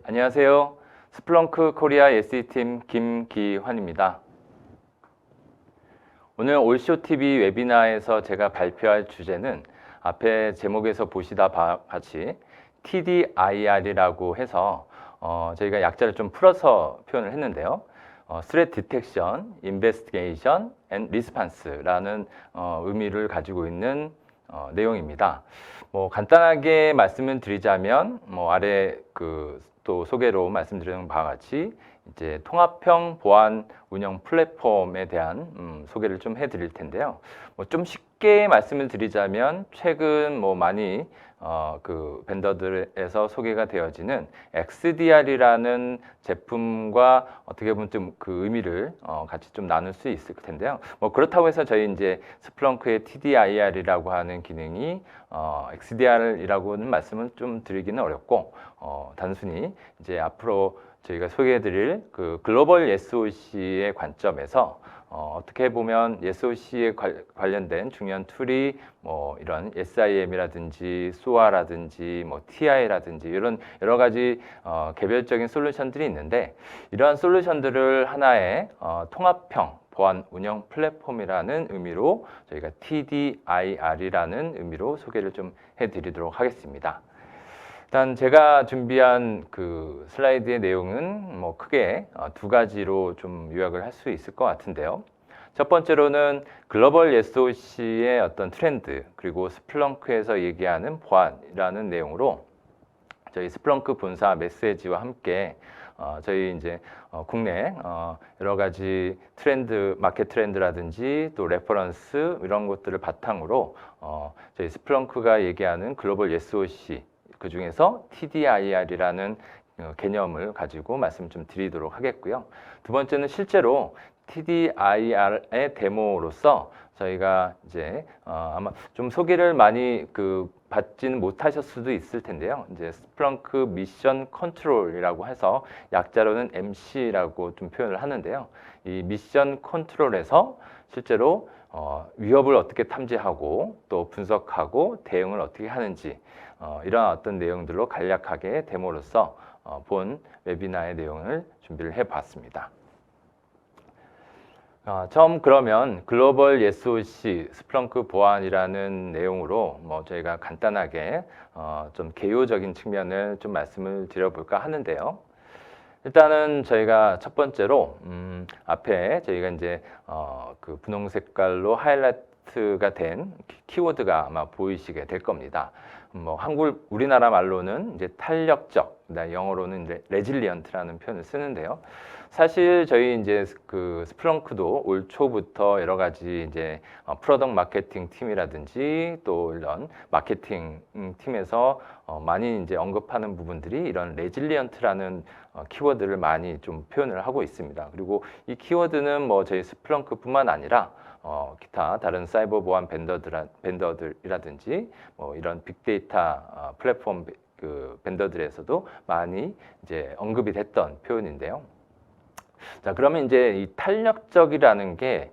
안녕하세요. 스플렁크 코리아 SE팀 김기환입니다. 오늘 올쇼TV 웨비나에서 제가 발표할 주제는 앞에 제목에서 보시다 바와 같이 TDIR이라고 해서 저희가 약자를 좀 풀어서 표현을 했는데요. Threat Detection, Investigation and Response라는 의미를 가지고 있는 내용입니다. 간단하게 말씀을 드리자면 아래 또 소개로 말씀드리는 바와 같이 이제 통합형 보안 운영 플랫폼에 대한 소개를 좀 해드릴 텐데요. 좀 쉽게 말씀을 드리자면 최근 많이 벤더들에서 소개가 되어지는 XDR이라는 제품과 어떻게 보면 좀 그 의미를 같이 좀 나눌 수 있을 텐데요. 그렇다고 해서 저희 이제 스플렁크의 TDIR이라고 하는 기능이 XDR이라고는 말씀을 좀 드리기는 어렵고 단순히 이제 앞으로 저희가 소개해드릴 그 글로벌 SOC의 관점에서 어떻게 보면 SOC에 관련된 중요한 툴이 이런 SIM이라든지 SOA라든지 TI라든지 이런 여러 가지 개별적인 솔루션들이 있는데 이러한 솔루션들을 하나의 통합형 보안 운영 플랫폼이라는 의미로 저희가 TDIR이라는 의미로 소개를 좀 해드리도록 하겠습니다. 일단 제가 준비한 그 슬라이드의 내용은 크게 두 가지로 좀 요약을 할 수 있을 것 같은데요. 첫 번째로는 글로벌 SOC의 어떤 트렌드 그리고 스플렁크에서 얘기하는 보안이라는 내용으로 저희 스플렁크 본사 메시지와 함께 저희 이제 국내 여러 가지 트렌드, 마켓 트렌드라든지 또 레퍼런스 이런 것들을 바탕으로 저희 스플렁크가 얘기하는 글로벌 SOC 그 중에서 TDIR이라는 개념을 가지고 말씀 좀 드리도록 하겠고요. 두 번째는 실제로 TDIR의 데모로서 저희가 이제 아마 좀 소개를 많이 받지는 못하셨을 수도 있을 텐데요. 이제 스플렁크 미션 컨트롤이라고 해서 약자로는 MC라고 좀 표현을 하는데요. 이 미션 컨트롤에서 실제로 위협을 어떻게 탐지하고 또 분석하고 대응을 어떻게 하는지 이런 어떤 내용들로 간략하게 데모로서 본 웨비나의 내용을 준비를 해봤습니다. 처음 그러면 글로벌 SOC 스플렁크 보안이라는 내용으로 저희가 간단하게 좀 개요적인 측면을 좀 말씀을 드려볼까 하는데요. 일단은 저희가 첫 번째로 앞에 저희가 이제 그 분홍 색깔로 하이라이트가 된 키워드가 아마 보이시게 될 겁니다. 우리나라 말로는 이제 탄력적, 영어로는 이제 레질리언트라는 표현을 쓰는데요. 사실 저희 이제 그 스플렁크도 올 초부터 여러 가지 이제 프로덕트 마케팅 팀이라든지 또 이런 마케팅 팀에서 많이 이제 언급하는 부분들이 이런 레질리언트라는 키워드를 많이 좀 표현을 하고 있습니다. 그리고 이 키워드는 저희 스플렁크뿐만 아니라 기타 다른 사이버 보안 벤더들이라든지 이런 빅데이터 플랫폼 벤더들에서도 많이 이제 언급이 됐던 표현인데요. 자, 그러면 이제 이 탄력적이라는 게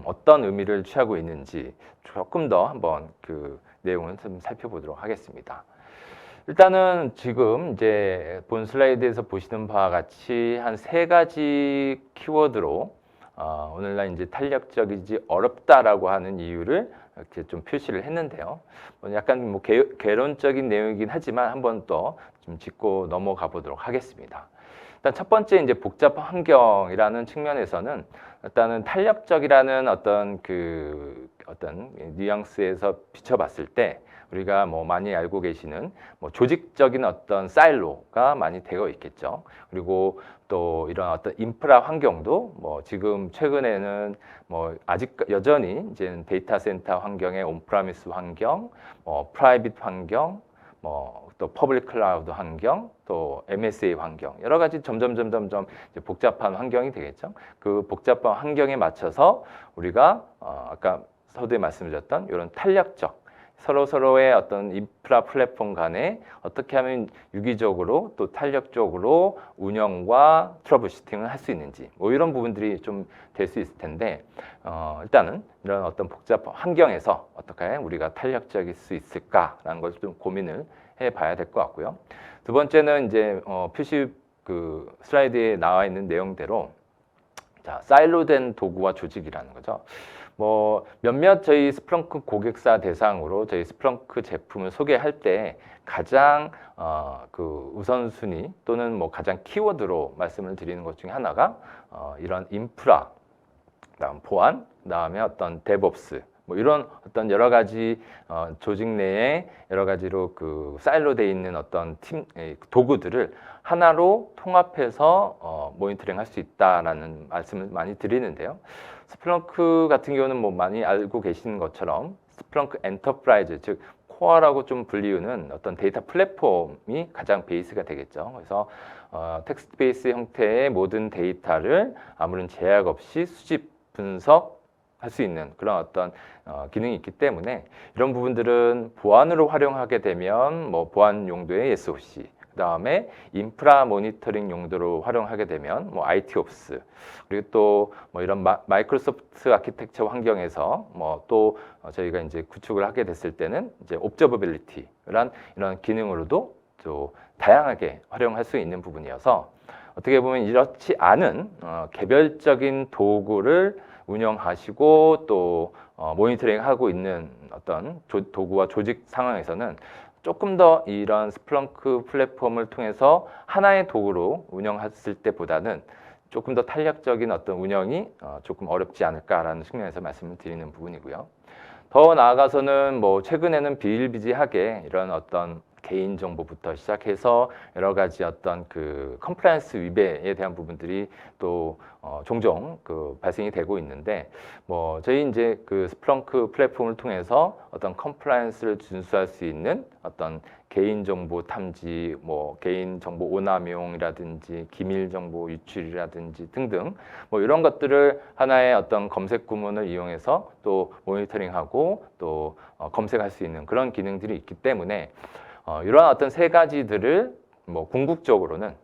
어떤 의미를 취하고 있는지 조금 더 한번 그 내용을 좀 살펴보도록 하겠습니다. 일단은 지금 이제 본 슬라이드에서 보시는 바와 같이 한 세 가지 키워드로 오늘날 이제 탄력적이지 어렵다라고 하는 이유를 이렇게 좀 표시를 했는데요. 약간 개론적인 내용이긴 하지만 한번 또 좀 짚고 넘어가 보도록 하겠습니다. 일단 첫 번째 이제 복잡한 환경이라는 측면에서는 일단은 탄력적이라는 어떤 뉘앙스에서 비춰봤을 때 우리가 많이 알고 계시는 조직적인 어떤 사일로가 많이 되어 있겠죠. 그리고 또 이런 어떤 인프라 환경도 지금 최근에는 아직 여전히 이제 데이터 센터 환경의 온프라미스 환경, 프라이빗 환경, 또 퍼블릭 클라우드 환경, 또 MSA 환경 여러 가지 점점 이제 복잡한 환경이 되겠죠. 그 복잡한 환경에 맞춰서 우리가 아까 서두에 말씀드렸던 이런 탄력적 서로의 어떤 인프라 플랫폼 간에 어떻게 하면 유기적으로 또 탄력적으로 운영과 트러블 슈팅을 할 수 있는지 이런 부분들이 좀 될 수 있을 텐데 일단은 이런 어떤 복잡한 환경에서 어떻게 우리가 탄력적일 수 있을까라는 걸 좀 고민을 봐야 될 것 같고요. 두 번째는 이제 표시 그 슬라이드에 나와 있는 내용대로 자, 사일로된 도구와 조직이라는 거죠. 뭐 몇몇 저희 스플렁크 고객사 대상으로 저희 스플렁크 제품을 소개할 때 가장 그 우선순위 또는 뭐 가장 키워드로 말씀을 드리는 것 중에 하나가 이런 인프라, 그다음 보안, 그다음에 어떤 데브옵스 뭐 이런 어떤 여러 가지 조직 내에 여러 가지로 그 사일로돼 있는 어떤 팀 도구들을 하나로 통합해서 모니터링 할 수 있다라는 말씀을 많이 드리는데요. 스플렁크 같은 경우는 뭐 많이 알고 계시는 것처럼 스플렁크 엔터프라이즈 즉 코어라고 좀 불리우는 어떤 데이터 플랫폼이 가장 베이스가 되겠죠. 그래서 텍스트 베이스 형태의 모든 데이터를 아무런 제약 없이 수집 분석할 수 있는 그런 어떤 기능이 있기 때문에 이런 부분들은 보안으로 활용하게 되면 뭐 보안 용도의 SOC, 그다음에 인프라 모니터링 용도로 활용하게 되면 뭐 ITOps, 그리고 또 뭐 이런 마이크로소프트 아키텍처 환경에서 뭐 또 저희가 이제 구축을 하게 됐을 때는 이제 옵저버빌리티란 이런 기능으로도 또 다양하게 활용할 수 있는 부분이어서 어떻게 보면 이렇지 않은 개별적인 도구를 운영하시고 또 모니터링하고 있는 어떤 도구와 조직 상황에서는 조금 더 이런 스플렁크 플랫폼을 통해서 하나의 도구로 운영했을 때보다는 조금 더 탄력적인 어떤 운영이 조금 어렵지 않을까라는 측면에서 말씀을 드리는 부분이고요. 더 나아가서는 뭐 최근에는 비일비재하게 이런 어떤 개인정보부터 시작해서 여러 가지 어떤 그 컴플라이언스 위배에 대한 부분들이 또 종종 그 발생이 되고 있는데 뭐 저희 이제 그 스플렁크 플랫폼을 통해서 어떤 컴플라이언스를 준수할 수 있는 어떤 개인정보 탐지, 뭐 개인정보 오남용이라든지 기밀정보 유출이라든지 등등 뭐 이런 것들을 하나의 어떤 검색 구문을 이용해서 또 모니터링하고 또 검색할 수 있는 그런 기능들이 있기 때문에 이러한 어떤 세 가지들을 뭐 궁극적으로는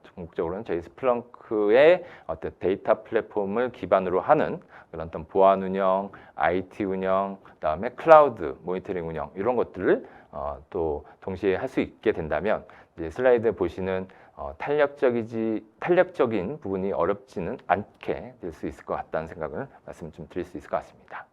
저희 스플렁크의 어떤 데이터 플랫폼을 기반으로 하는 그런 어떤 보안 운영, IT 운영, 그다음에 클라우드 모니터링 운영 이런 것들을 또 동시에 할 수 있게 된다면 이제 슬라이드에 보시는 탄력적인 부분이 어렵지는 않게 될 수 있을 것 같다는 생각을 말씀 좀 드릴 수 있을 것 같습니다.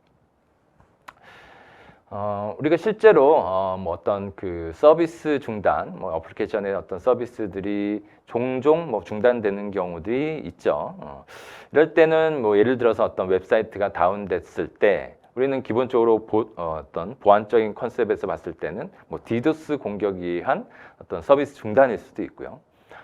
우리가 실제로 뭐 어떤 그 서비스 중단, 뭐 어플리케이션의 어떤 서비스들이 종종 뭐 중단되는 경우들이 있죠. 이럴 때는 뭐 예를 들어서 어떤 웹사이트가 다운됐을 때 우리는 기본적으로 어떤 보안적인 컨셉에서 봤을 때는 뭐 디도스 공격에 의한 어떤 서비스 중단일 수도 있고요.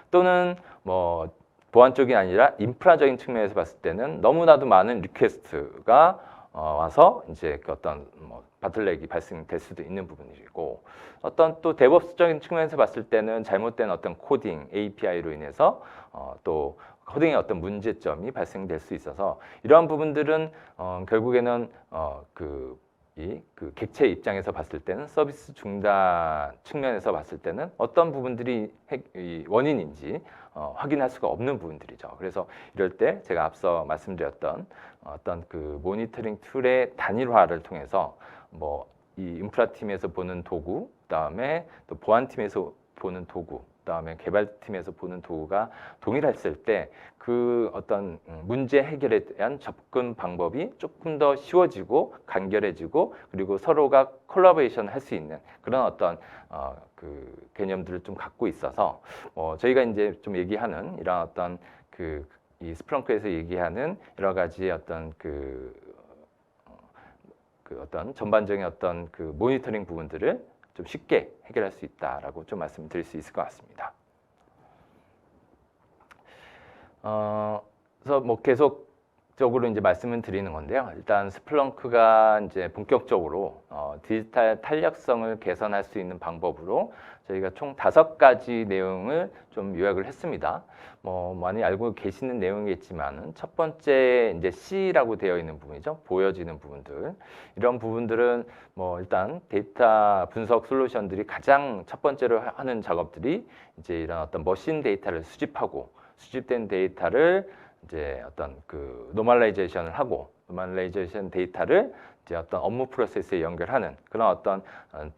또는 뭐 보안적이 아니라 인프라적인 측면에서 봤을 때는 너무나도 많은 리퀘스트가 와서 이제 그 어떤 뭐 바틀렉이 발생될 수도 있는 부분이고 어떤 또 데브옵스적인 측면에서 봤을 때는 잘못된 어떤 코딩 API로 인해서 또 코딩의 어떤 문제점이 발생될 수 있어서 이러한 부분들은 결국에는 그 객체 입장에서 봤을 때는 서비스 중단 측면에서 봤을 때는 어떤 부분들이 원인인지 확인할 수가 없는 부분들이죠. 그래서 이럴 때 제가 앞서 말씀드렸던 어떤 그 모니터링 툴의 단일화를 통해서 뭐 이 인프라 팀에서 보는 도구, 그다음에 또 보안 팀에서 보는 도구, 그다음에 개발팀에서 보는 도구가 동일했을 때 그 어떤 문제 해결에 대한 접근 방법이 조금 더 쉬워지고 간결해지고 그리고 서로가 콜라보레이션 할 수 있는 그런 어떤 그 개념들을 좀 갖고 있어서 저희가 이제 좀 얘기하는 이런 어떤 이 스플렁크에서 얘기하는 여러 가지 어떤 그 어떤 전반적인 어떤 그 모니터링 부분들을 좀 쉽게 해결할 수 있다라고 좀 말씀드릴 수 있을 것 같습니다. 그래서 뭐 계속적으로 이제 말씀을 드리는 건데요. 일단 스플렁크가 이제 본격적으로 디지털 탄력성을 개선할 수 있는 방법으로 저희가 총 5가지 내용을 좀 요약을 했습니다. 뭐 많이 알고 계시는 내용이겠지만 첫 번째 이제 C라고 되어 있는 부분이죠. 보여지는 부분들. 이런 부분들은 뭐 일단 데이터 분석 솔루션들이 가장 첫 번째로 하는 작업들이 이제 이런 어떤 머신 데이터를 수집하고 수집된 데이터를 이제 어떤 그 노멀라이제이션을 하고 노멀라이제이션 데이터를 이제 어떤 업무 프로세스에 연결하는 그런 어떤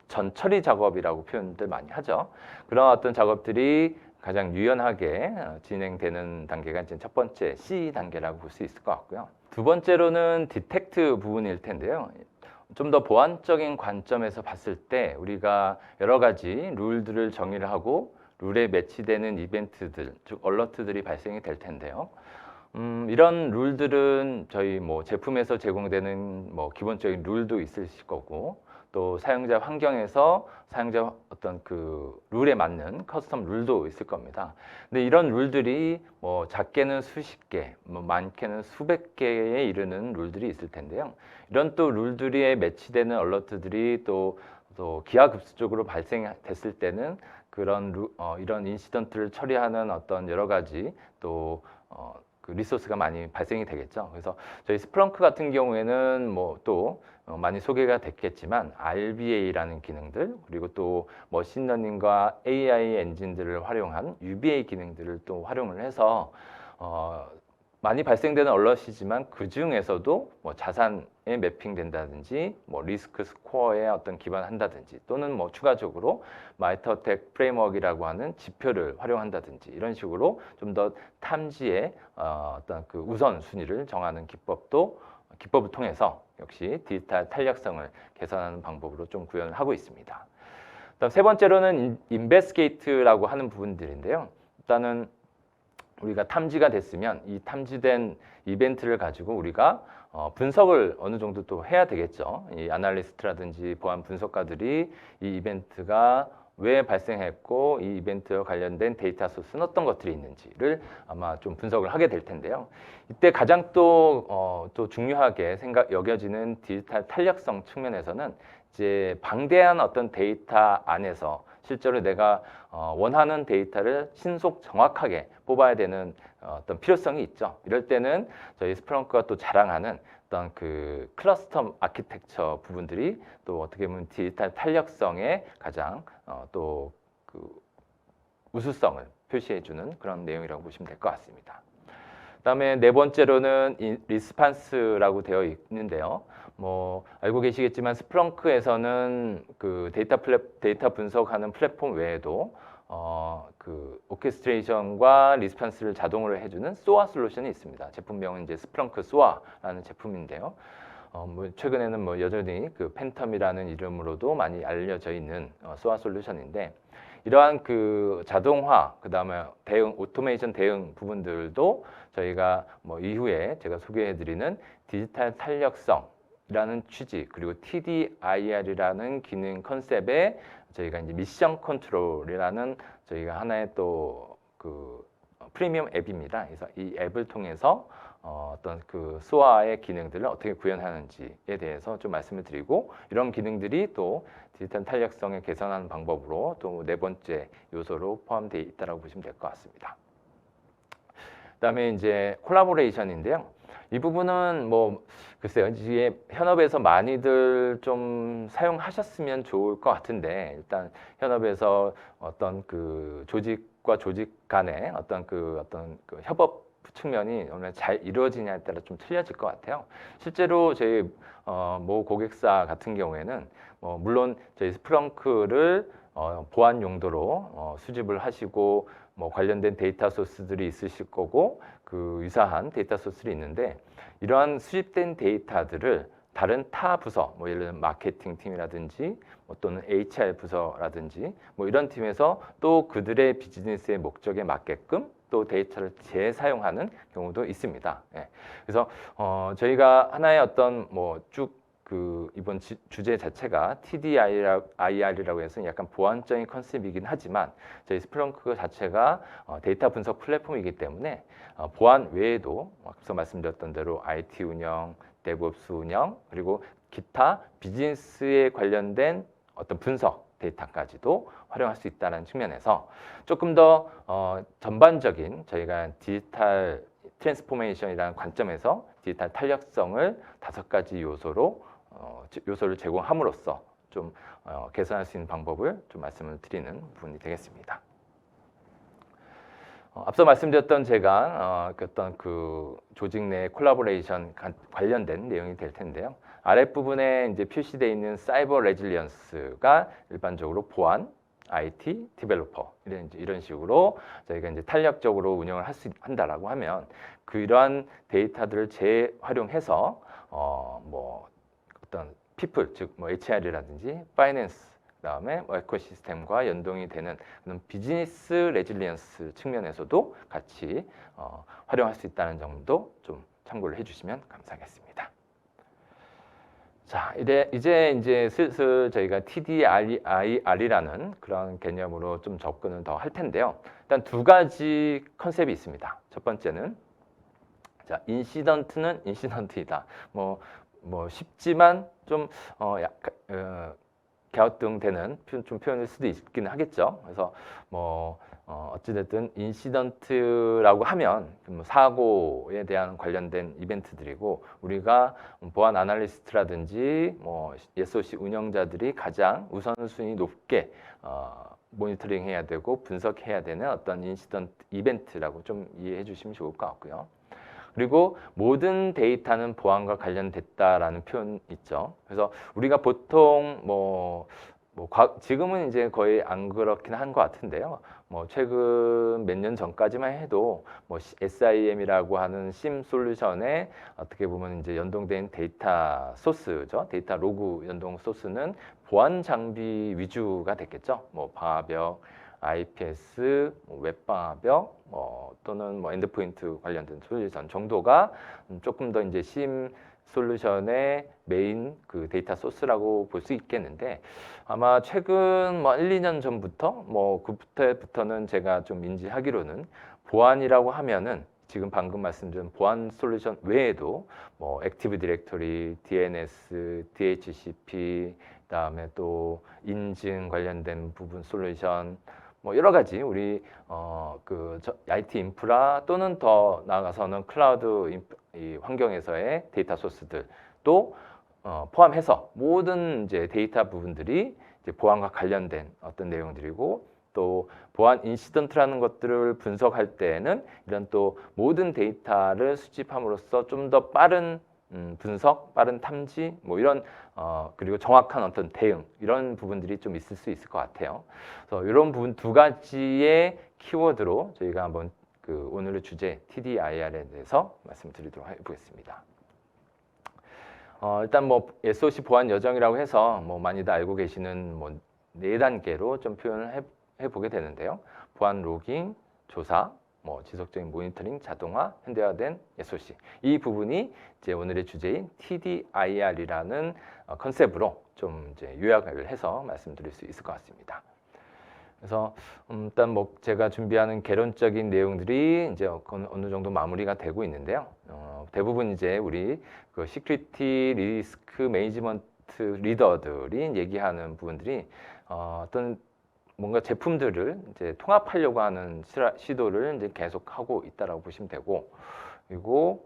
전처리 작업이라고 표현들 많이 하죠. 그런 어떤 작업들이 가장 유연하게 진행되는 단계가 이제 첫 번째 C 단계라고 볼 수 있을 것 같고요. 두 번째로는 디텍트 부분일 텐데요. 좀 더 보안적인 관점에서 봤을 때 우리가 여러 가지 룰들을 정의를 하고 룰에 매치되는 이벤트들, 즉 얼러트들이 발생이 될 텐데요. 이런 룰들은 저희 뭐 제품에서 제공되는 뭐 기본적인 룰도 있을 거고 또 사용자 환경에서 사용자 어떤 그 룰에 맞는 커스텀 룰도 있을 겁니다. 근데 이런 룰들이 뭐 작게는 수십 개, 뭐 많게는 수백 개에 이르는 룰들이 있을 텐데요. 이런 또 룰들에 매치되는 얼러트들이 또 기하급수적으로 발생됐을 때는 그런 이런 인시던트를 처리하는 어떤 여러 가지 또 그 리소스가 많이 발생이 되겠죠. 그래서 저희 스플렁크 같은 경우에는 뭐 또 많이 소개가 됐겠지만 RBA라는 기능들 그리고 또 머신러닝과 AI 엔진들을 활용한 UBA 기능들을 또 활용을 해서 많이 발생되는 얼럿이지만 그 중에서도 뭐 자산에 매핑된다든지 뭐 리스크 스코어에 어떤 기반한다든지 또는 뭐 추가적으로 마이터텍 프레임워크라고 하는 지표를 활용한다든지 이런 식으로 좀 더 탐지의 어떤 그 우선 순위를 정하는 기법을 통해서 역시 디지털 탄력성을 개선하는 방법으로 좀 구현을 하고 있습니다. 그다음 세 번째로는 인베스게이트라고 하는 부분들인데요. 일단은 우리가 탐지가 됐으면 이 탐지된 이벤트를 가지고 우리가 분석을 어느 정도 또 해야 되겠죠. 이 아날리스트라든지 보안 분석가들이 이 이벤트가 왜 발생했고 이 이벤트와 관련된 데이터 소스는 어떤 것들이 있는지를 아마 좀 분석을 하게 될 텐데요. 이때 가장 또 중요하게 여겨지는 디지털 탄력성 측면에서는 이제 방대한 어떤 데이터 안에서 실제로 내가 원하는 데이터를 신속 정확하게 뽑아야 되는 어떤 필요성이 있죠. 이럴 때는 저희 스플렁크가 또 자랑하는 어떤 그 클러스터 아키텍처 부분들이 또 어떻게 보면 디지털 탄력성의 가장 또 그 우수성을 표시해주는 그런 내용이라고 보시면 될 것 같습니다. 그다음에 네 번째로는 리스판스라고 되어 있는데요. 뭐 알고 계시겠지만 스플렁크에서는 그 데이터 분석하는 플랫폼 외에도 그 오케스트레이션과 리스판스를 자동으로 해주는 SOA 솔루션이 있습니다. 제품명은 이제 스플렁크 SOA라는 제품인데요. 뭐 최근에는 뭐 여전히 그 팬텀이라는 이름으로도 많이 알려져 있는 SOA 솔루션인데 이러한 그 자동화 그다음에 오토메이션 대응 부분들도 저희가 뭐 이후에 제가 소개해드리는 디지털 탄력성이라는 취지 그리고 TDIR이라는 기능 컨셉에 저희가 이제 미션 컨트롤이라는 저희가 하나의 또 그 프리미엄 앱입니다. 그래서 이 앱을 통해서 어떤 그 SOA의 기능들을 어떻게 구현하는지에 대해서 좀 말씀을 드리고 이런 기능들이 또 디지털 탄력성을 개선하는 방법으로 또 네 번째 요소로 포함되어 있다고 보시면 될 것 같습니다. 그다음에 이제 콜라보레이션인데요. 이 부분은 뭐 글쎄요, 이게 현업에서 많이들 좀 사용하셨으면 좋을 것 같은데 일단 현업에서 어떤 그 조직과 조직 간의 어떤 그 협업 측면이 오늘 잘 이루어지냐에 따라 좀 틀려질 것 같아요. 실제로 저희 모 고객사 같은 경우에는 물론 저희 스플렁크를 보안 용도로 수집을 하시고 뭐 관련된 데이터 소스들이 있으실 거고 그 유사한 데이터 소스들이 있는데 이러한 수집된 데이터들을 다른 타 부서, 뭐 예를 들면 마케팅 팀이라든지 또는 HR 부서라든지 뭐 이런 팀에서 또 그들의 비즈니스의 목적에 맞게끔 또 데이터를 재사용하는 경우도 있습니다. 예. 그래서 저희가 하나의 어떤 뭐 쭉 그 이번 주제 자체가 TDIR이라고 해서 약간 보안적인 컨셉이긴 하지만 저희 스플렁크 자체가 데이터 분석 플랫폼이기 때문에 보안 외에도 앞서 말씀드렸던 대로 IT 운영, 데브옵스 운영 그리고 기타 비즈니스에 관련된 어떤 분석 데이터까지도 활용할 수 있다는 측면에서 조금 더 전반적인 저희가 디지털 트랜스포메이션이라는 관점에서 디지털 탄력성을 5가지 요소를 제공함으로써 좀 개선할 수 있는 방법을 좀 말씀을 드리는 부분이 되겠습니다. 앞서 말씀드렸던 제가 어떤 그 조직 내 콜라보레이션 관련된 내용이 될 텐데요. 아랫부분에 이제 표시되어 있는 사이버 레질리언스가 일반적으로 보안, IT, 디벨로퍼 이런 식으로 저희가 이제 탄력적으로 운영을 한다라고 하면 그러한 데이터들을 재활용해서 뭐 어떤 people 즉 뭐 HR이라든지 파이낸스 그다음에 뭐 에코시스템과 연동이 되는 그런 비즈니스 레질리언스 측면에서도 같이 활용할 수 있다는 점도 좀 참고를 해주시면 감사하겠습니다. 자, 이제 슬슬 저희가 TDIR이라는 그런 개념으로 좀 접근을 더 할 텐데요. 일단 두 가지 컨셉이 있습니다. 첫 번째는 자, 인시던트는 인시던트이다. 뭐 쉽지만 좀 약간 갸우뚱되는 좀 표현일 수도 있기는 하겠죠. 그래서 뭐 어찌됐든 인시던트라고 하면 뭐 사고에 대한 관련된 이벤트들이고 우리가 보안 아날리스트라든지 뭐 SOC 운영자들이 가장 우선순위 높게 모니터링해야 되고 분석해야 되는 어떤 인시던트 이벤트라고 좀 이해해 주시면 좋을 것 같고요. 그리고 모든 데이터는 보안과 관련됐다라는 표현 있죠. 그래서 우리가 보통 지금은 이제 거의 안 그렇긴 한 것 같은데요. 뭐 최근 몇 년 전까지만 해도 뭐 SIM이라고 하는 심 솔루션에 어떻게 보면 이제 연동된 데이터 소스죠. 데이터 로그 연동 소스는 보안 장비 위주가 됐겠죠. 뭐 방화벽, IPS, 웹방화벽, 또는 엔드포인트 관련된 솔루션 정도가 조금 더 이제 심 솔루션의 메인 그 데이터 소스라고 볼 수 있겠는데 아마 최근 1, 2년 전부터 그부터는 제가 좀 인지하기로는 보안이라고 하면은 지금 방금 말씀드린 보안 솔루션 외에도 액티브 디렉토리, DNS, DHCP, 그다음에 또 인증 관련된 부분 솔루션 여러 가지 우리 IT 인프라 또는 더 나아가서는 클라우드 이 환경에서의 데이터 소스들도 포함해서 모든 이제 데이터 부분들이 이제 보안과 관련된 어떤 내용들이고 또 보안 인시던트라는 것들을 분석할 때에는 이런 또 모든 데이터를 수집함으로써 좀 더 빠른 분석, 빠른 탐지 이런 그리고 정확한 어떤 대응 이런 부분들이 좀 있을 수 있을 것 같아요. 그래서 이런 부분 두 가지의 키워드로 저희가 한번 그 오늘의 주제 TDIR에 대해서 말씀드리도록 해보겠습니다. 일단 SOC 보안 여정이라고 해서 많이들 알고 계시는 네 단계로 좀 표현을 해보게 되는데요. 보안 로깅, 조사, 지속적인 모니터링, 자동화, 현대화된 SOC 이 부분이 이제 오늘의 주제인 TDIR이라는 컨셉으로 좀 이제 요약을 해서 말씀드릴 수 있을 것 같습니다. 그래서 일단 제가 준비하는 개론적인 내용들이 이제 어느 정도 마무리가 되고 있는데요. 대부분 이제 우리 그 시큐리티 리스크 매니지먼트 리더들이 얘기하는 부분들이 어떤 뭔가 제품들을 이제 통합하려고 하는 시도를 이제 계속 하고 있다라고 보시면 되고, 그리고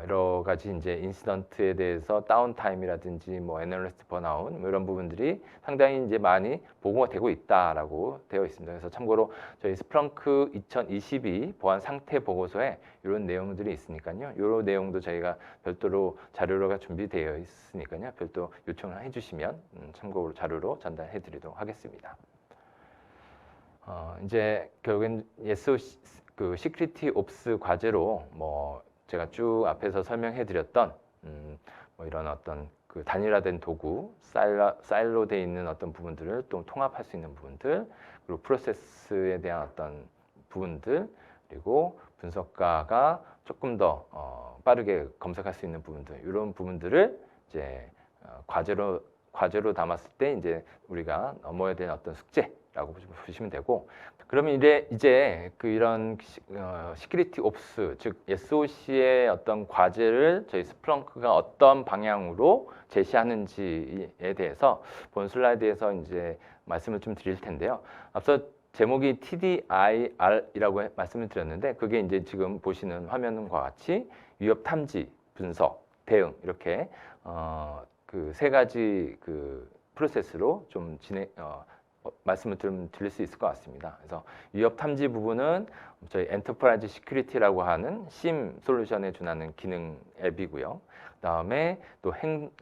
여러 가지 이제 인시던트에 대해서 다운타임이라든지 애널리스트 번아웃 이런 부분들이 상당히 이제 많이 보고가 되고 있다라고 되어 있습니다. 그래서 참고로 저희 스플렁크 2022 보안 상태 보고서에 이런 내용들이 있으니까요. 이런 내용도 저희가 별도로 자료가 준비되어 있으니까요. 별도 요청을 해주시면 참고로 자료로 전달해드리도록 하겠습니다. 이제 결국엔 SOC 그 시큐리티 옵스 과제로 제가 쭉 앞에서 설명해드렸던 이런 어떤 그 단일화된 도구, 사일로돼 있는 어떤 부분들을 또 통합할 수 있는 부분들, 그리고 프로세스에 대한 어떤 부분들, 그리고 분석가가 조금 더 빠르게 검색할 수 있는 부분들, 이런 부분들을 이제 과제로 담았을 때 이제 우리가 넘어야 되는 어떤 숙제라고 보시면 되고, 그러면 이제 이런 시큐리티 옵스 즉 SOC의 어떤 과제를 저희 스플렁크가 어떤 방향으로 제시하는지에 대해서 본 슬라이드에서 이제 말씀을 좀 드릴 텐데요. 앞서 제목이 TDIR이라고 말씀을 드렸는데 그게 이제 지금 보시는 화면과 같이 위협 탐지, 분석, 대응 이렇게 그 세 가지 그 프로세스로 좀 말씀을 좀 드릴 수 있을 것 같습니다. 그래서 위협 탐지 부분은 저희 엔터프라이즈 시큐리티라고 하는 SIEM 솔루션에 준하는 기능 앱이고요. 그다음에 또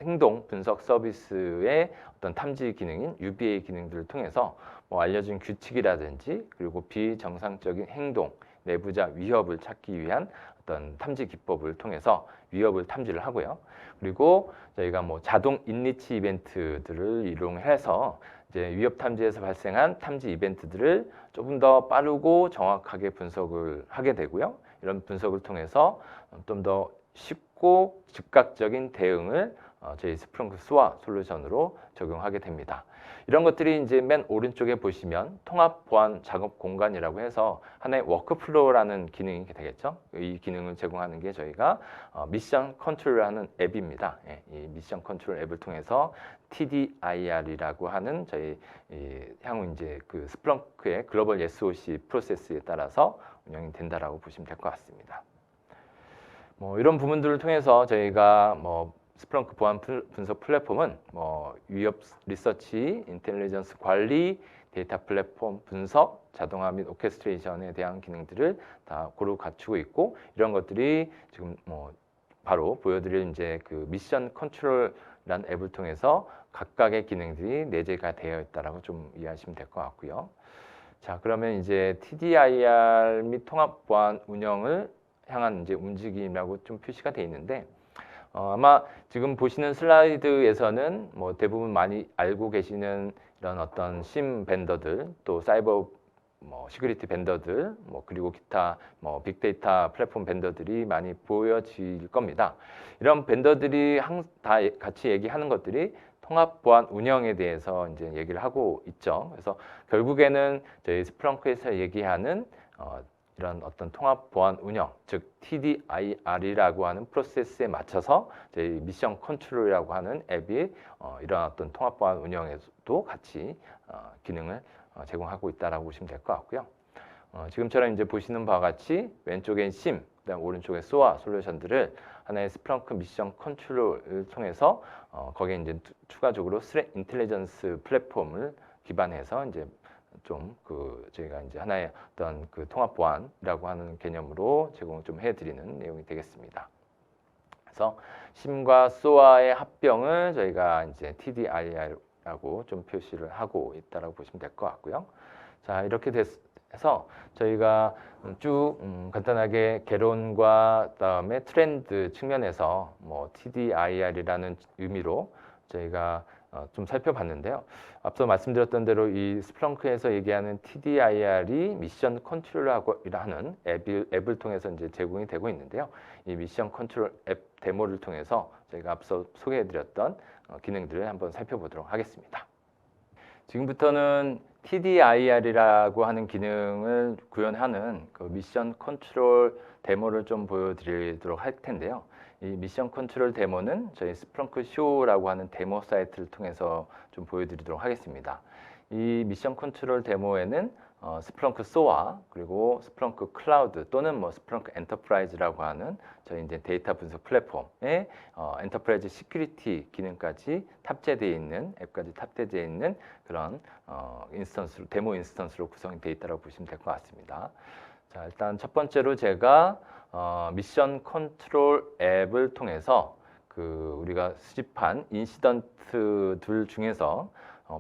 행동 분석 서비스의 어떤 탐지 기능인 UBA 기능들을 통해서 뭐 알려진 규칙이라든지 그리고 비정상적인 행동, 내부자 위협을 찾기 위한 어떤 탐지 기법을 통해서 위협을 탐지를 하고요. 그리고 저희가 뭐 자동 인리치 이벤트들을 이용해서 이제 위협 탐지에서 발생한 탐지 이벤트들을 조금 더 빠르고 정확하게 분석을 하게 되고요. 이런 분석을 통해서 좀 더 쉽고 즉각적인 대응을 저희 스플렁크 SOA 솔루션으로 적용하게 됩니다. 이런 것들이 이제 맨 오른쪽에 보시면 통합 보안 작업 공간이라고 해서 하나의 워크플로우라는 기능이 되겠죠. 이 기능을 제공하는 게 저희가 미션 컨트롤하는 앱입니다. 예, 이 미션 컨트롤 앱을 통해서 TDIR이라고 하는 저희 향후 이제 그 스플렁크의 글로벌 SOC 프로세스에 따라서 운영이 된다라고 보시면 될 것 같습니다. 뭐 이런 부분들을 통해서 저희가 뭐 스플렁크 보안 분석 플랫폼은 뭐 위협 리서치, 인텔리전스 관리, 데이터 플랫폼 분석, 자동화 및 오케스트레이션에 대한 기능들을 다 고루 갖추고 있고 이런 것들이 지금 뭐 바로 보여드릴 이제 그 미션 컨트롤이라는 앱을 통해서 각각의 기능들이 내재가 되어 있다라고 좀 이해하시면 될 것 같고요. 자, 그러면 이제 TDIR 및 통합 보안 운영을 향한 이제 움직임이라고 좀 표시가 되어 있는데 아마 지금 보시는 슬라이드에서는 뭐 대부분 많이 알고 계시는 이런 어떤 심 벤더들 또 사이버 뭐 시큐리티 벤더들 뭐 그리고 기타 뭐 빅데이터 플랫폼 벤더들이 많이 보여질 겁니다. 이런 벤더들이 다 같이 얘기하는 것들이 통합 보안 운영에 대해서 이제 얘기를 하고 있죠. 그래서 결국에는 저희 스플렁크에서 얘기하는 이런 어떤 통합 보안 운영, 즉 TDIR이라고 하는 프로세스에 맞춰서 저희 미션 컨트롤이라고 하는 앱이 이런 어떤 통합 보안 운영에도 같이 기능을 제공하고 있다라고 보시면 될 것 같고요. 지금처럼 이제 보시는 바와 같이 왼쪽엔 SIEM, 그다음 오른쪽에 SOA 솔루션들을 하나의 스플렁크 미션 컨트롤을 통해서 거기에 이제 추가적으로 스레 인텔리전스 플랫폼을 기반해서 이제 좀 그 저희가 이제 하나의 어떤 그 통합 보안이라고 하는 개념으로 제공을 좀 해드리는 내용이 되겠습니다. 그래서 SIEM과 SOA의 합병을 저희가 이제 TDIR라고 좀 표시를 하고 있다라고 보시면 될 것 같고요. 자, 이렇게 해서 저희가 쭉 간단하게 개론과 그다음에 트렌드 측면에서 뭐 TDIR이라는 의미로 저희가 좀 살펴봤는데요. 앞서 말씀드렸던 대로 이 스플렁크에서 얘기하는 TDIR이 미션 컨트롤이라는 앱을 통해서 이제 제공이 되고 있는데요. 이 미션 컨트롤 앱 데모를 통해서 저희가 앞서 소개해드렸던 기능들을 한번 살펴보도록 하겠습니다. 지금부터는 TDIR이라고 하는 기능을 구현하는 그 미션 컨트롤 데모를 좀 보여드리도록 할 텐데요. 이 미션 컨트롤 데모는 저희 스플렁크 쇼라고 하는 데모 사이트를 통해서 좀 보여드리도록 하겠습니다. 이 미션 컨트롤 데모에는 스플렁크 SOA 그리고 스플렁크 클라우드 또는 뭐 스플렁크 엔터프라이즈라고 하는 저희 이제 데이터 분석 플랫폼에 엔터프라이즈 시큐리티 기능까지 탑재되어 있는 앱까지 탑재되어 있는 그런 인스턴스로 데모 인스턴스로 구성이 되어 있다고 보시면 될 것 같습니다. 자, 일단 첫 번째로 제가 미션 컨트롤 앱을 통해서 그 우리가 수집한 인시던트들 중에서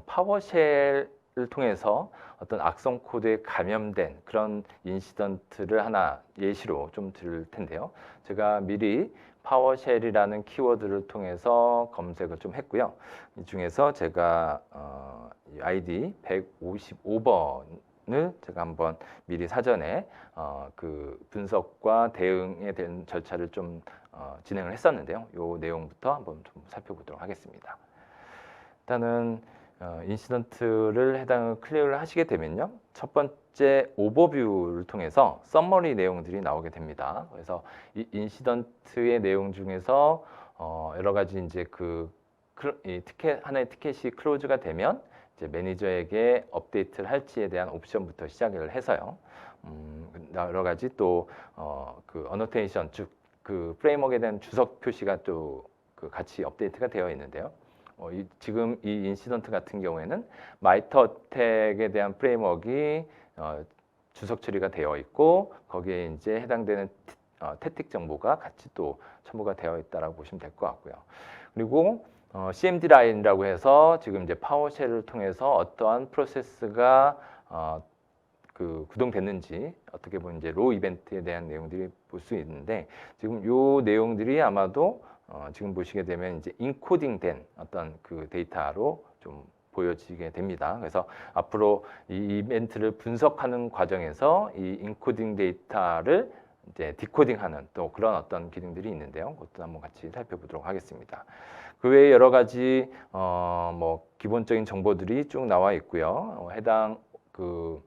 파워쉘을 통해서 어떤 악성 코드에 감염된 그런 인시던트를 하나 예시로 좀 드릴 텐데요. 제가 미리 파워쉘이라는 키워드를 통해서 검색을 좀 했고요. 이 중에서 제가 아이디 155번을 제가 한번 미리 사전에 그 분석과 대응에 대한 절차를 좀 진행을 했었는데요. 이 내용부터 한번 좀 살펴보도록 하겠습니다. 일단은 인시던트를 해당을 클릭을 하시게 되면요. 첫 번째 오버뷰를 통해서 썸머리 내용들이 나오게 됩니다. 그래서 이 인시던트의 내용 중에서 여러 가지 이제 이 티켓 하나의 티켓이 클로즈가 되면 이제 매니저에게 업데이트를 할지에 대한 옵션부터 시작을 해서요. 여러 가지 또 그 어노테이션 즉 그 프레임워크에 대한 주석 표시가 또 그 같이 업데이트가 되어 있는데요. 지금 이 인시던트 같은 경우에는 마이터 어택에 대한 프레임워크가 주석 처리가 되어 있고 거기에 이제 해당되는 태틱 정보가 같이 또 첨부가 되어 있다라고 보시면 될 것 같고요. 그리고 CMD 라인이라고 해서 지금 이제 파워쉘을 통해서 어떠한 프로세스가 구동됐는지 어떻게 보면 이제 로 이벤트에 대한 내용들이 볼 수 있는데 지금 요 내용들이 아마도 지금 보시게 되면 이제 인코딩된 어떤 그 데이터로 좀 보여지게 됩니다. 그래서 앞으로 이 이벤트를 분석하는 과정에서 이 인코딩 데이터를 이제 디코딩하는 또 그런 어떤 기능들이 있는데요. 그것도 한번 같이 살펴보도록 하겠습니다. 그 외에 여러 가지 뭐 기본적인 정보들이 쭉 나와 있고요. 해당 그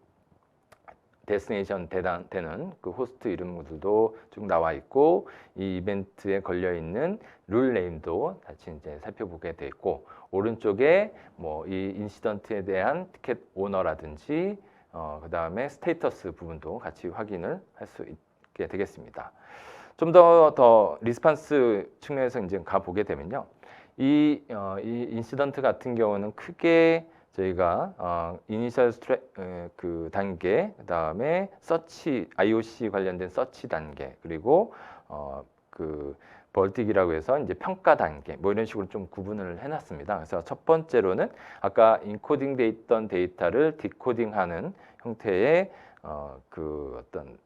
데스티네이션 되는 그 호스트 이름들도 쭉 나와 있고 이 이벤트에 걸려 있는 룰 네임도 같이 이제 살펴보게 돼 있고 오른쪽에 뭐 이 인시던트에 대한 티켓 오너라든지 그 다음에 스테이터스 부분도 같이 확인을 할 수 있게 되겠습니다. 좀 더 리스판스 측면에서 이제 가 보게 되면요, 이 인시던트 같은 경우는 크게 저희가 이니셜 그 단계, 그다음에 서치 IOC 관련된 서치 단계, 그리고 그 벌틱이라고 해서 이제 평가 단계, 뭐 이런 식으로 좀 구분을 해놨습니다. 그래서 첫 번째로는 아까 인코딩돼 있던 데이터를 디코딩하는 형태의 그 어떤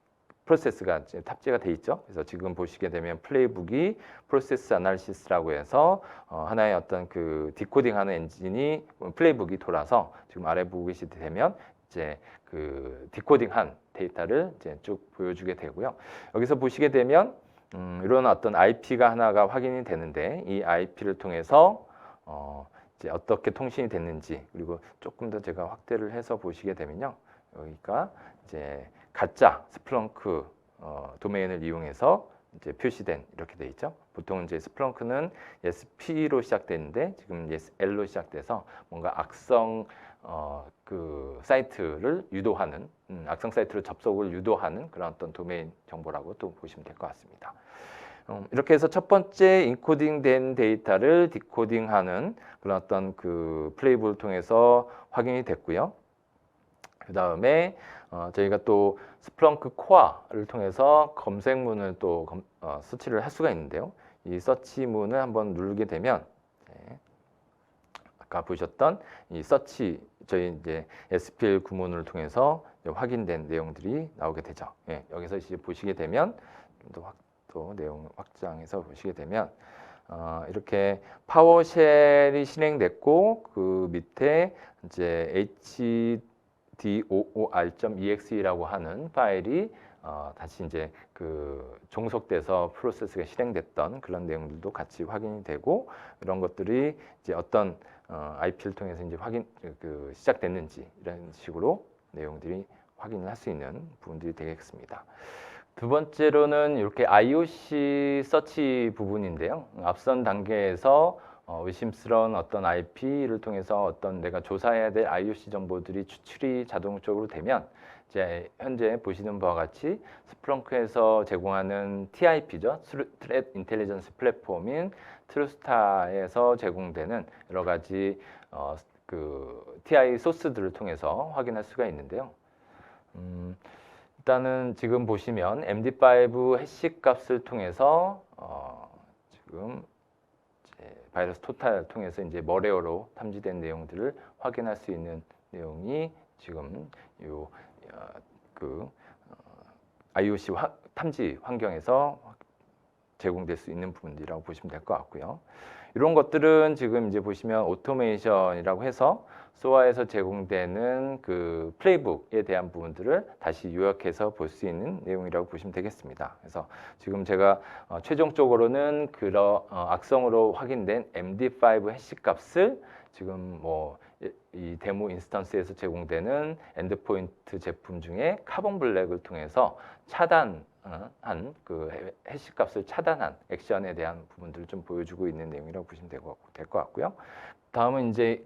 프로세스가 탑재가 돼 있죠. 그래서 지금 보시게 되면 플레이북이 프로세스 아날리시스라고 해서 하나의 어떤 그 디코딩하는 엔진이 플레이북이 돌아서 지금 아래 보고 계시게 되면 이제 그 디코딩한 데이터를 이제 쭉 보여주게 되고요. 여기서 보시게 되면 이런 어떤 IP가 하나가 확인이 되는데 이 IP를 통해서 이제 어떻게 통신이 됐는지, 그리고 조금 더 제가 확대를 해서 보시게 되면요, 여기가 이제 가짜 스플렁크 도메인을 이용해서 이제 표시된 이렇게 돼 있죠. 보통 이제 스플렁크는 SP로 시작되는데 지금 SL로 시작돼서 뭔가 악성 그 사이트를 유도하는 악성 사이트로 접속을 유도하는 그런 어떤 도메인 정보라고 또 보시면 될 것 같습니다. 이렇게 해서 첫 번째 인코딩된 데이터를 디코딩하는 그런 어떤 그 플레이북을 통해서 확인이 됐고요. 그 다음에 저희가 또 스플렁크 코어를 통해서 검색문을 또 서치를 할 수가 있는데요. 이 서치문을 한번 누르게 되면 아까 보셨던 이 서치 저희 이제 SPL 구문을 통해서 확인된 내용들이 나오게 되죠. 여기서 이제 보시게 되면 또 내용 확장해서 보시게 되면 이렇게 파워쉘이 실행됐고 그 밑에 이제 HDOOR.exe라고 하는 파일이 다시 이제 그 종속돼서 프로세스가 실행됐던 그런 내용들도 같이 확인이 되고 이런 것들이 이제 어떤 IP를 통해서 이제 시작됐는지 이런 식으로 내용들이 확인을 할 수 있는 부분들이 되겠습니다. 두 번째로는 이렇게 IOC 서치 부분인데요. 앞선 단계에서 의심스러운 어떤 IP를 통해서 어떤 내가 조사해야 될 IOC 정보들이 추출이 자동적으로 되면 이제 현재 보시는 바와 같이 스플렁크에서 제공하는 TIP죠. Threat Intelligence 플랫폼인 트루스타에서 제공되는 여러 가지 그 TI 소스들을 통해서 확인할 수가 있는데요. 일단은 지금 보시면 MD5 해시 값을 통해서 지금 바이러스 토탈 통해서 이제 머레어로 탐지된 내용들을 확인할 수 있는 내용이 지금 IOC 탐지 환경에서 제공될 수 있는 부분들이라고 보시면 될 것 같고요. 이런 것들은 지금 이제 보시면 오토메이션이라고 해서 소아에서 제공되는 그 플레이북에 대한 부분들을 다시 요약해서 볼 수 있는 내용이라고 보시면 되겠습니다. 그래서 지금 제가 최종적으로는 그런 악성으로 확인된 MD5 해시 값을 지금 뭐 이 데모 인스턴스에서 제공되는 엔드포인트 제품 중에 카본 블랙을 통해서 차단한 그 해시 값을 차단한 액션에 대한 부분들을 좀 보여주고 있는 내용이라고 보시면 될 것 같고요. 다음은 이제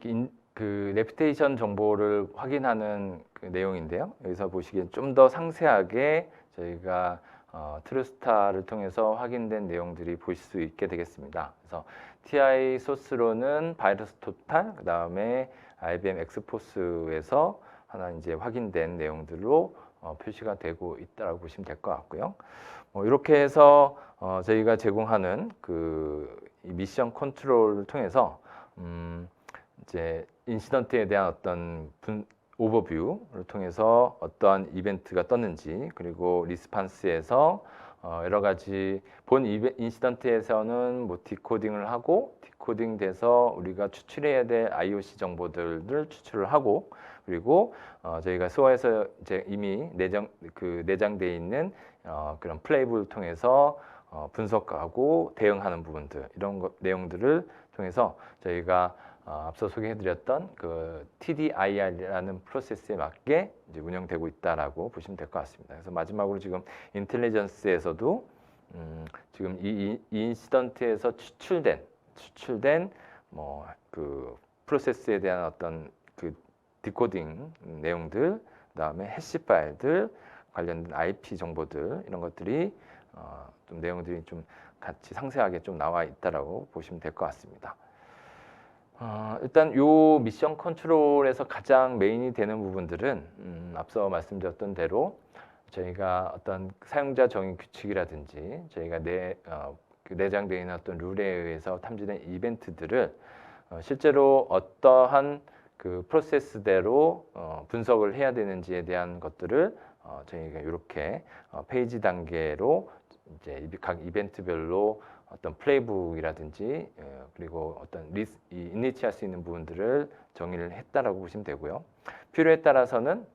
그 레퓨테이션 정보를 확인하는 그 내용인데요. 여기서 보시기엔 좀 더 상세하게 저희가 트루스타를 통해서 확인된 내용들이 보실 수 있게 되겠습니다. 그래서 TI 소스로는 바이러스 토탈, 그 다음에 IBM 엑스포스에서 하나 이제 확인된 내용들로 표시가 되고 있다고 보시면 될 것 같고요. 이렇게 해서 저희가 제공하는 이 미션 컨트롤을 통해서 이제 인시던트에 대한 어떤 오버뷰를 통해서 어떠한 이벤트가 떴는지, 그리고 리스판스에서 여러 가지 본 인시던트에서는 뭐 디코딩을 하고, 디코딩 돼서 우리가 추출해야 될 IOC 정보들을 추출을 하고, 그리고 저희가 SOA에서 이제 이미 내장되어 있는 그런 플레이북을 통해서 분석하고 대응하는 부분들, 이런 내용들을 통해서 저희가 앞서 소개해드렸던 그 TDIR이라는 프로세스에 맞게 이제 운영되고 있다라고 보시면 될 것 같습니다. 그래서 마지막으로 지금 인텔리전스에서도 지금 이 인시던트에서 추출된 뭐 그 프로세스에 대한 어떤 그 디코딩 내용들, 그다음에 해시 파일들, 관련된 IP 정보들, 이런 것들이 좀 내용들이 좀 같이 상세하게 좀 나와 있다라고 보시면 될 것 같습니다. 일단 요 미션 컨트롤에서 가장 메인이 되는 부분들은 앞서 말씀드렸던 대로 저희가 어떤 사용자 정의 규칙이라든지 저희가 내장되어 있는 어떤 룰에 의해서 탐지된 이벤트들을 실제로 어떠한 그 프로세스대로 분석을 해야 되는지에 대한 것들을 저희가 이렇게 페이지 단계로 이제 각 이벤트별로 어떤 플레이북이라든지 그리고 어떤 인리치할 수 있는 부분들을 정의를 했다라고 보시면 되고요. 필요에 따라서는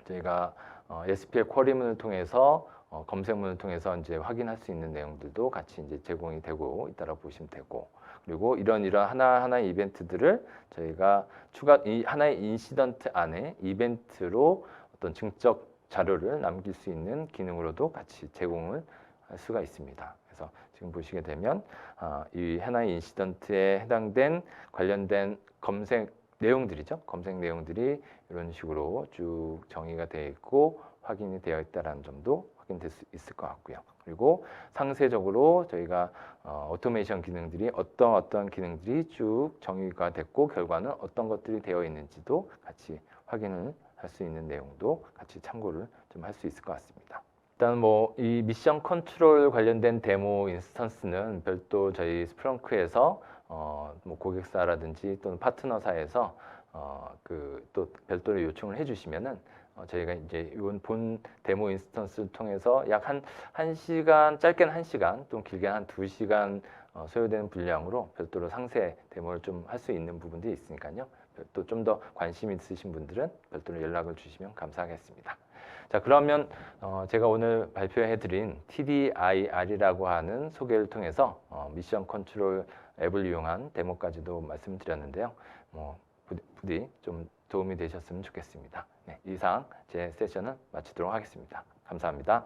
저희가 SQL 쿼리문을 통해서 검색문을 통해서 이제 확인할 수 있는 내용들도 같이 이제 제공이 되고 있다라고 보시면 되고, 그리고 이런 하나하나의 이벤트들을 저희가 이 하나의 인시던트 안에 이벤트로 어떤 증적 자료를 남길 수 있는 기능으로도 같이 제공을 할 수가 있습니다. 그래서 지금 보시게 되면 이 하나의 인시던트에 해당된 관련된 검색 내용들이죠. 검색 내용들이 이런 식으로 쭉 정의가 되어 있고 확인이 되어 있다는 점도 확인될 수 있을 것 같고요. 그리고 상세적으로 저희가 오토메이션 기능들이 어떤 기능들이 쭉 정의가 됐고 결과는 어떤 것들이 되어 있는지도 같이 확인을 할 수 있는 내용도 같이 참고를 좀 할 수 있을 것 같습니다. 일단 뭐 이 미션 컨트롤 관련된 데모 인스턴스는 별도 저희 스프렁크에서 뭐 고객사라든지 또는 파트너사에서 또 별도로 요청을 해주시면은 저희가 이제 이번 본 데모 인스턴스를 통해서 약 한 시간, 짧게는 1시간, 또 길게는 한 2시간 소요되는 분량으로 별도로 상세 데모를 좀 할 수 있는 부분들이 있으니까요. 또 좀 더 관심 있으신 분들은 별도로 연락을 주시면 감사하겠습니다. 자, 그러면 제가 오늘 발표해드린 TDIR이라고 하는 소개를 통해서 미션 컨트롤 앱을 이용한 데모까지도 말씀드렸는데요. 부디 좀 도움이 되셨으면 좋겠습니다. 네, 이상 제 세션은 마치도록 하겠습니다. 감사합니다.